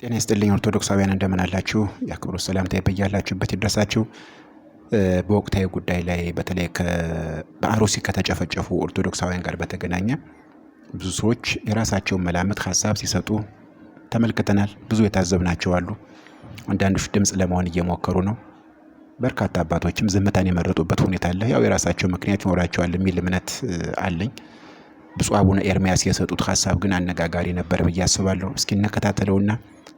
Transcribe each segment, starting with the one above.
ጤና ይስጥልኝ ኦርቶዶክሳውያን እንደምን አላችሁ? የአክብሮት ሰላምታ በያላችሁበት ይድረሳችሁ። በወቅታዊ ጉዳይ ላይ በተለይ በአሩሲ ከተጨፈጨፉ ኦርቶዶክሳውያን ጋር በተገናኘ ብዙ ሰዎች የራሳቸውን መላምት ሀሳብ ሲሰጡ ተመልክተናል። ብዙ የታዘብናቸው አሉ። አንዳንዶች ድምፅ ለመሆን እየሞከሩ ነው። በርካታ አባቶችም ዝምታን የመረጡበት ሁኔታ አለ። ያው የራሳቸው ምክንያት ይኖራቸዋል የሚል እምነት አለኝ። ብፁዕ አቡነ ኤርሚያስ የሰጡት ሀሳብ ግን አነጋጋሪ ነበር ብዬ አስባለሁ። እስኪ እንከታተለውና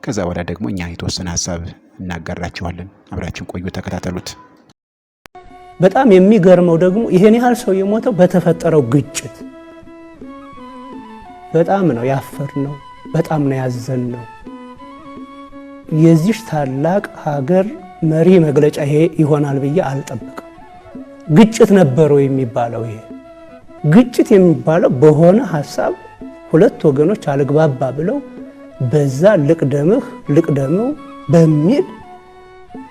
ከዛ ወዲያ ደግሞ እኛ የተወሰነ ሀሳብ እናጋራችኋለን። አብራችን ቆዩ፣ ተከታተሉት። በጣም የሚገርመው ደግሞ ይሄን ያህል ሰው የሞተው በተፈጠረው ግጭት በጣም ነው ያፈርነው፣ በጣም ነው ያዘንነው። የዚህ ታላቅ ሀገር መሪ መግለጫ ይሄ ይሆናል ብዬ አልጠብቅም። ግጭት ነበረው የሚባለው ይሄ ግጭት የሚባለው በሆነ ሀሳብ ሁለት ወገኖች አልግባባ ብለው በዛ ልቅደምህ ልቅደመው በሚል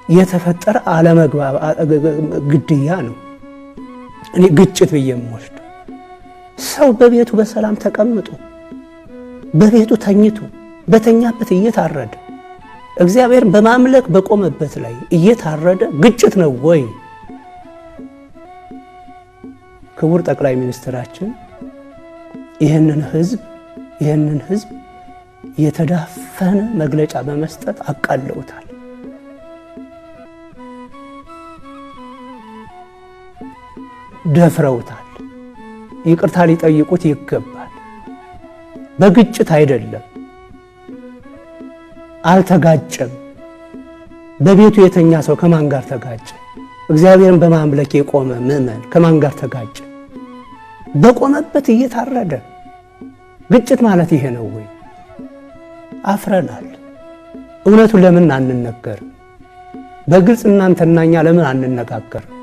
የተፈጠረ ግድያ ነው። እኔ ግጭት ብዬ የምወስደው ሰው በቤቱ በሰላም ተቀምጦ በቤቱ ተኝቶ በተኛበት እየታረደ እግዚአብሔርን በማምለክ በቆመበት ላይ እየታረደ ግጭት ነው ወይ? ክቡር ጠቅላይ ሚኒስትራችን ይህንን ህዝብ የተዳፈነ መግለጫ በመስጠት አቃለውታል። ደፍረውታል። ይቅርታ ሊጠይቁት ይገባል። በግጭት አይደለም፣ አልተጋጨም። በቤቱ የተኛ ሰው ከማን ጋር ተጋጨ? እግዚአብሔርን በማምለክ የቆመ ምዕመን ከማን ጋር ተጋጨ? በቆመበት እየታረደ ግጭት ማለት ይሄ ነው ወይ? አፍረናል። እውነቱን ለምን አንነገርም? በግልጽ እናንተና እኛ ለምን አንነጋገርም?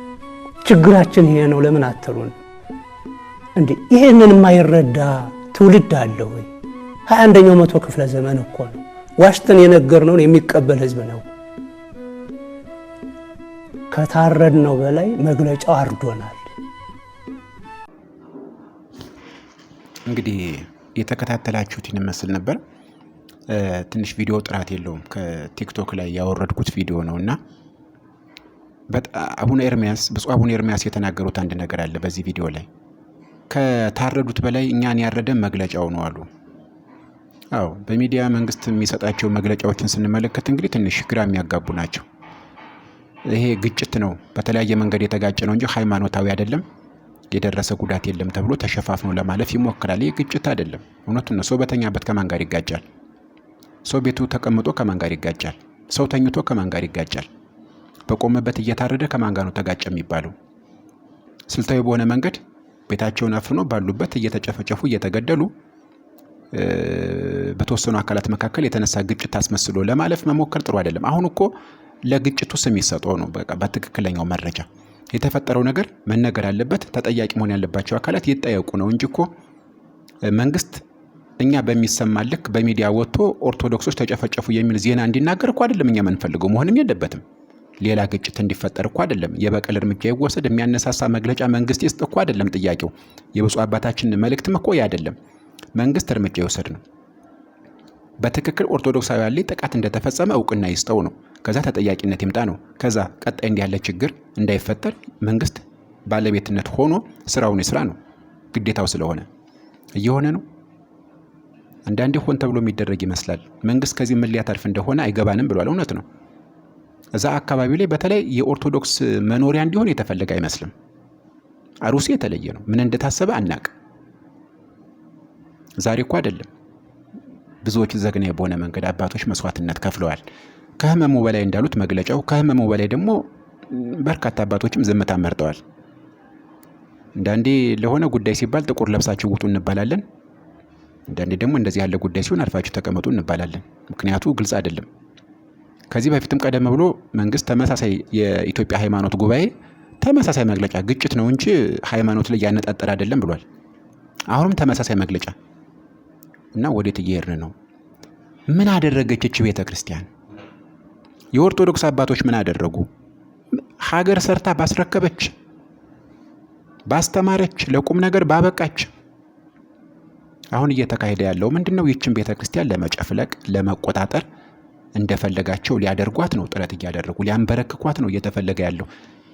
ችግራችን ይሄ ነው ለምን አትሉን? እንዴ ይሄንን የማይረዳ ትውልድ አለ ወይ? 21ኛው መቶ ክፍለ ዘመን እኮ ነው። ዋሽተን የነገርነውን የሚቀበል ህዝብ ነው። ከታረድነው በላይ መግለጫው አርዶናል። እንግዲህ የተከታተላችሁት ይመስል ነበር። ትንሽ ቪዲዮ ጥራት የለውም፣ ከቲክቶክ ላይ ያወረድኩት ቪዲዮ ነውና ብፁዕ አቡነ ኤርሚያስ የተናገሩት አንድ ነገር አለ በዚህ ቪዲዮ ላይ። ከታረዱት በላይ እኛን ያረደን መግለጫው ነው አሉ። አዎ በሚዲያ መንግስት የሚሰጣቸው መግለጫዎችን ስንመለከት እንግዲህ ትንሽ ግራ የሚያጋቡ ናቸው። ይሄ ግጭት ነው በተለያየ መንገድ የተጋጨ ነው እንጂ ሃይማኖታዊ አይደለም፣ የደረሰ ጉዳት የለም ተብሎ ተሸፋፍኖ ለማለፍ ይሞክራል። ይሄ ግጭት አይደለም። እውነቱን ነው። ሰው በተኛበት ከማን ጋር ይጋጫል? ሰው ቤቱ ተቀምጦ ከማን ጋር ይጋጫል? ሰው ተኝቶ ከማን ጋር ይጋጫል? በቆመበት እየታረደ ከማን ጋር ነው ተጋጨ የሚባለው? ስልታዊ በሆነ መንገድ ቤታቸውን አፍኖ ባሉበት እየተጨፈጨፉ እየተገደሉ በተወሰኑ አካላት መካከል የተነሳ ግጭት አስመስሎ ለማለፍ መሞከር ጥሩ አይደለም። አሁን እኮ ለግጭቱ ስም ይሰጠው ነው። በቃ በትክክለኛው መረጃ የተፈጠረው ነገር መነገር አለበት። ተጠያቂ መሆን ያለባቸው አካላት ይጠየቁ ነው እንጂ እኮ መንግስት እኛ በሚሰማ ልክ በሚዲያ ወጥቶ ኦርቶዶክሶች ተጨፈጨፉ የሚል ዜና እንዲናገር እኮ አይደለም እኛ የምንፈልገው፣ መሆንም የለበትም። ሌላ ግጭት እንዲፈጠር እኮ አይደለም። የበቀል እርምጃ ይወሰድ የሚያነሳሳ መግለጫ መንግስት ይስጥ እኮ አይደለም ጥያቄው። የብፁዕ አባታችን መልእክትም እኮ አይደለም። መንግስት እርምጃ ይወሰድ ነው። በትክክል ኦርቶዶክሳውያን ላይ ጥቃት እንደተፈጸመ እውቅና ይስጠው ነው። ከዛ ተጠያቂነት ይምጣ ነው። ከዛ ቀጣይ እንዲህ ያለ ችግር እንዳይፈጠር መንግስት ባለቤትነት ሆኖ ስራውን ይስራ ነው። ግዴታው ስለሆነ እየሆነ ነው። አንዳንዴ ሆን ተብሎ የሚደረግ ይመስላል። መንግስት ከዚህ ምን ሊያተርፍ እንደሆነ አይገባንም ብሏል። እውነት ነው። እዛ አካባቢ ላይ በተለይ የኦርቶዶክስ መኖሪያ እንዲሆን የተፈለገ አይመስልም። አሩሲ የተለየ ነው። ምን እንደታሰበ አናቅ። ዛሬ እኮ አይደለም። ብዙዎች ዘግናኝ በሆነ መንገድ አባቶች መስዋዕትነት ከፍለዋል። ከህመሙ በላይ እንዳሉት መግለጫው፣ ከህመሙ በላይ ደግሞ በርካታ አባቶችም ዝምታ መርጠዋል። አንዳንዴ ለሆነ ጉዳይ ሲባል ጥቁር ለብሳችሁ ውጡ እንባላለን። አንዳንዴ ደግሞ እንደዚህ ያለ ጉዳይ ሲሆን አልፋችሁ ተቀመጡ እንባላለን። ምክንያቱ ግልጽ አይደለም። ከዚህ በፊትም ቀደም ብሎ መንግስት ተመሳሳይ የኢትዮጵያ ሃይማኖት ጉባኤ ተመሳሳይ መግለጫ ግጭት ነው እንጂ ሃይማኖት ላይ ያነጣጠረ አይደለም ብሏል። አሁንም ተመሳሳይ መግለጫ እና ወዴት እየሄድን ነው? ምን አደረገች እቺ ቤተ ክርስቲያን? የኦርቶዶክስ አባቶች ምን አደረጉ? ሀገር ሰርታ ባስረከበች፣ ባስተማረች፣ ለቁም ነገር ባበቃች። አሁን እየተካሄደ ያለው ምንድነው? ይህችን ቤተ ክርስቲያን ለመጨፍለቅ፣ ለመቆጣጠር እንደፈለጋቸው ሊያደርጓት ነው ጥረት እያደረጉ፣ ሊያንበረክኳት ነው እየተፈለገ ያለው።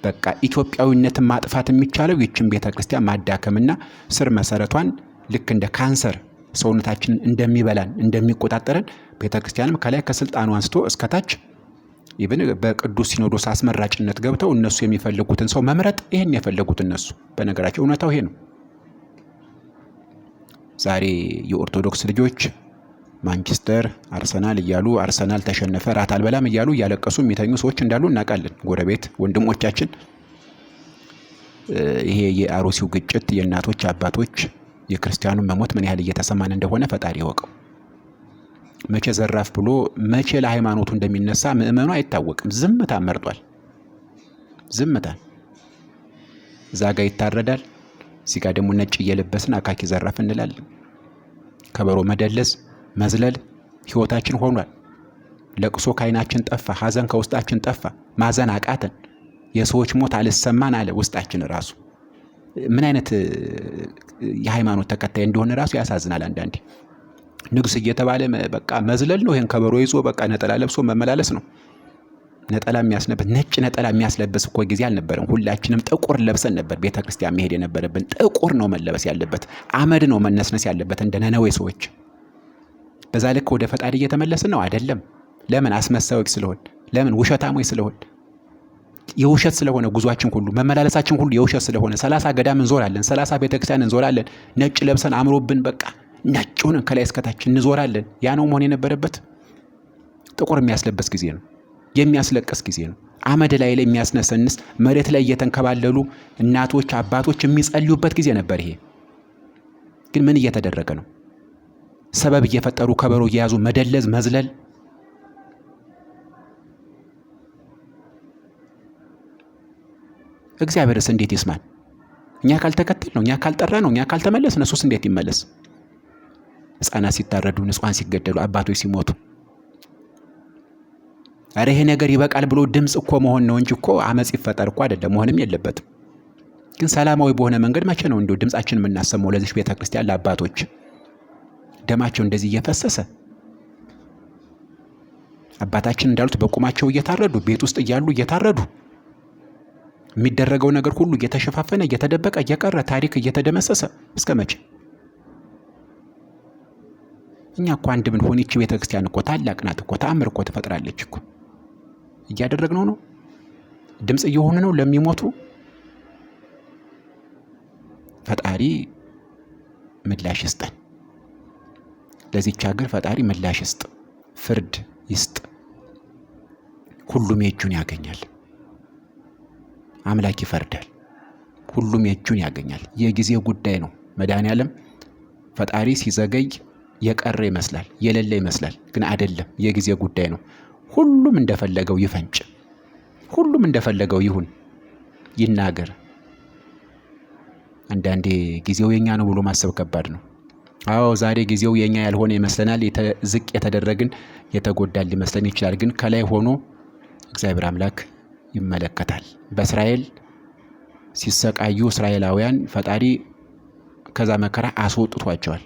በቃ ኢትዮጵያዊነትን ማጥፋት የሚቻለው ይችን ቤተክርስቲያን ማዳከምና ስር መሰረቷን ልክ እንደ ካንሰር ሰውነታችንን እንደሚበላን እንደሚቆጣጠረን ቤተክርስቲያንም ከላይ ከስልጣኑ አንስቶ እስከታች ይብን በቅዱስ ሲኖዶስ አስመራጭነት ገብተው እነሱ የሚፈልጉትን ሰው መምረጥ፣ ይሄን የፈለጉት እነሱ። በነገራቸው እውነታው ይሄ ነው። ዛሬ የኦርቶዶክስ ልጆች ማንቸስተር አርሰናል እያሉ አርሰናል ተሸነፈ ራት አልበላም እያሉ እያለቀሱ የሚተኙ ሰዎች እንዳሉ እናውቃለን። ጎረቤት ወንድሞቻችን። ይሄ የአሩሲው ግጭት የእናቶች አባቶች የክርስቲያኑን መሞት ምን ያህል እየተሰማን እንደሆነ ፈጣሪ ይወቀው። መቼ ዘራፍ ብሎ መቼ ለሃይማኖቱ እንደሚነሳ ምእመኑ አይታወቅም። ዝምታ መርጧል። ዝምታ። እዛ ጋ ይታረዳል፣ እዚህ ጋ ደግሞ ነጭ እየለበስን አካኪ ዘራፍ እንላለን። ከበሮ መደለዝ መዝለል ህይወታችን ሆኗል። ለቅሶ ከዓይናችን ጠፋ፣ ሐዘን ከውስጣችን ጠፋ። ማዘን አቃተን። የሰዎች ሞት አልሰማን አለ ውስጣችን ራሱ። ምን አይነት የሃይማኖት ተከታይ እንደሆነ ራሱ ያሳዝናል። አንዳንዴ ንግስ እየተባለ በቃ መዝለል ነው። ይሄን ከበሮ ይዞ በቃ ነጠላ ለብሶ መመላለስ ነው። ነጠላ የሚያስለብስ ነጭ ነጠላ የሚያስለብስ እኮ ጊዜ አልነበረም። ሁላችንም ጥቁር ለብሰን ነበር ቤተክርስቲያን መሄድ የነበረብን። ጥቁር ነው መለበስ ያለበት፣ አመድ ነው መነስነስ ያለበት እንደ ነነዌ ሰዎች። በዛ ልክ ወደ ፈጣሪ እየተመለስን ነው አይደለም። ለምን? አስመሳዮች ስለሆን፣ ለምን? ውሸታሞች ስለሆን፣ የውሸት ስለሆነ ጉዟችን ሁሉ መመላለሳችን ሁሉ የውሸት ስለሆነ 30 ገዳም እንዞራለን፣ 30 ቤተክርስቲያን እንዞራለን። ነጭ ለብሰን አምሮብን በቃ ነጭ ሆነን ከላይ እስከታች እንዞራለን። ያ ነው መሆን የነበረበት። ጥቁር የሚያስለበስ ጊዜ ነው፣ የሚያስለቅስ ጊዜ ነው። አመድ ላይ የሚያስነሰንስ መሬት ላይ እየተንከባለሉ እናቶች አባቶች የሚጸልዩበት ጊዜ ነበር። ይሄ ግን ምን እየተደረገ ነው? ሰበብ እየፈጠሩ ከበሮ እየያዙ መደለዝ መዝለል። እግዚአብሔርስ እንዴት ይስማል? እኛ ካልተከተል ነው፣ እኛ ካልጠራ ነው፣ እኛ ካልተመለስ እነሱስ እንዴት ይመለስ? ሕፃናት ሲታረዱ፣ ንጹሐን ሲገደሉ፣ አባቶች ሲሞቱ፣ አረ ይሄ ነገር ይበቃል ብሎ ድምፅ እኮ መሆን ነው እንጂ እኮ አመጽ ይፈጠር እኮ አይደለም፣ መሆንም የለበትም። ግን ሰላማዊ በሆነ መንገድ መቼ ነው እንደው ድምጻችን የምናሰማው ለዚህ ቤተክርስቲያን ለአባቶች ደማቸው እንደዚህ እየፈሰሰ አባታችን እንዳሉት በቁማቸው እየታረዱ ቤት ውስጥ እያሉ እየታረዱ የሚደረገው ነገር ሁሉ እየተሸፋፈነ እየተደበቀ እየቀረ ታሪክ እየተደመሰሰ እስከ መቼ? እኛ እኮ አንድ ምን ሆነ ይህች ቤተክርስቲያን እኮ ታላቅ ናት እኮ ተአምር እኮ ትፈጥራለች እኮ። እያደረግነው ነው። ድምጽ እየሆነ ነው ለሚሞቱ። ፈጣሪ ምላሽ ይስጠን። ለዚህች ሀገር ፈጣሪ ምላሽ ይስጥ፣ ፍርድ ይስጥ። ሁሉም የእጁን ያገኛል። አምላክ ይፈርዳል። ሁሉም የእጁን ያገኛል። የጊዜ ጉዳይ ነው። መድኃኔዓለም ፈጣሪ ሲዘገይ የቀረ ይመስላል፣ የሌለ ይመስላል፣ ግን አይደለም። የጊዜ ጉዳይ ነው። ሁሉም እንደፈለገው ይፈንጭ፣ ሁሉም እንደፈለገው ይሁን፣ ይናገር። አንዳንዴ ጊዜው የኛ ነው ብሎ ማሰብ ከባድ ነው። አዎ ዛሬ ጊዜው የኛ ያልሆነ ይመስለናል። ዝቅ የተደረግን የተጎዳን ሊመስለን ይችላል። ግን ከላይ ሆኖ እግዚአብሔር አምላክ ይመለከታል። በእስራኤል ሲሰቃዩ እስራኤላውያን ፈጣሪ ከዛ መከራ አስወጥቷቸዋል።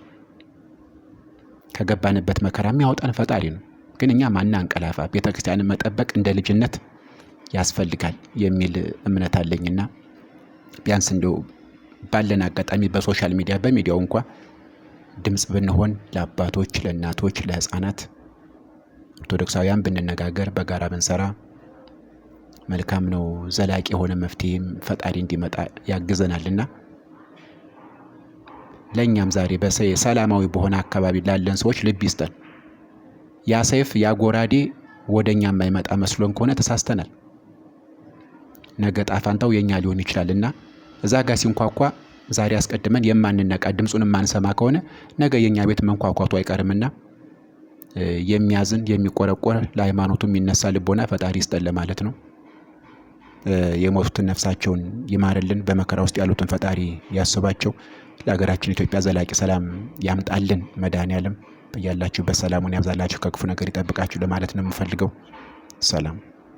ከገባንበት መከራ የሚያወጣን ፈጣሪ ነው። ግን እኛ ማናንቀላፋ፣ ቤተክርስቲያንን መጠበቅ እንደ ልጅነት ያስፈልጋል የሚል እምነት አለኝና ቢያንስ እንደው ባለን አጋጣሚ በሶሻል ሚዲያ በሚዲያው እንኳን ድምጽ ብንሆን ለአባቶች፣ ለእናቶች፣ ለህፃናት ኦርቶዶክሳውያን ብንነጋገር በጋራ ብንሰራ መልካም ነው። ዘላቂ የሆነ መፍትሄም ፈጣሪ እንዲመጣ ያግዘናልና ለኛም ዛሬ ሰላማዊ በሆነ አካባቢ ላለን ሰዎች ልብ ይስጠን። ያ ሰይፍ ያ ጎራዴ ወደኛ የማይመጣ መስሎን ከሆነ ተሳስተናል። ነገ ጣፋንታው የኛ ሊሆን ይችላልና እዛ ጋር ሲንኳኳ ዛሬ አስቀድመን የማንነቃ ድምጹን የማንሰማ ከሆነ ነገ የኛ ቤት መንኳኳቱ አይቀርምና የሚያዝን የሚቆረቆር ለሃይማኖቱ የሚነሳ ልቦና ፈጣሪ ይስጠን ለማለት ነው። የሞቱትን ነፍሳቸውን ይማርልን፣ በመከራ ውስጥ ያሉትን ፈጣሪ ያስባቸው፣ ለሀገራችን ኢትዮጵያ ዘላቂ ሰላም ያምጣልን። መድኃኔዓለም በያላችሁበት ሰላሙን ያብዛላችሁ፣ ከክፉ ነገር ይጠብቃችሁ ለማለት ነው የምፈልገው። ሰላም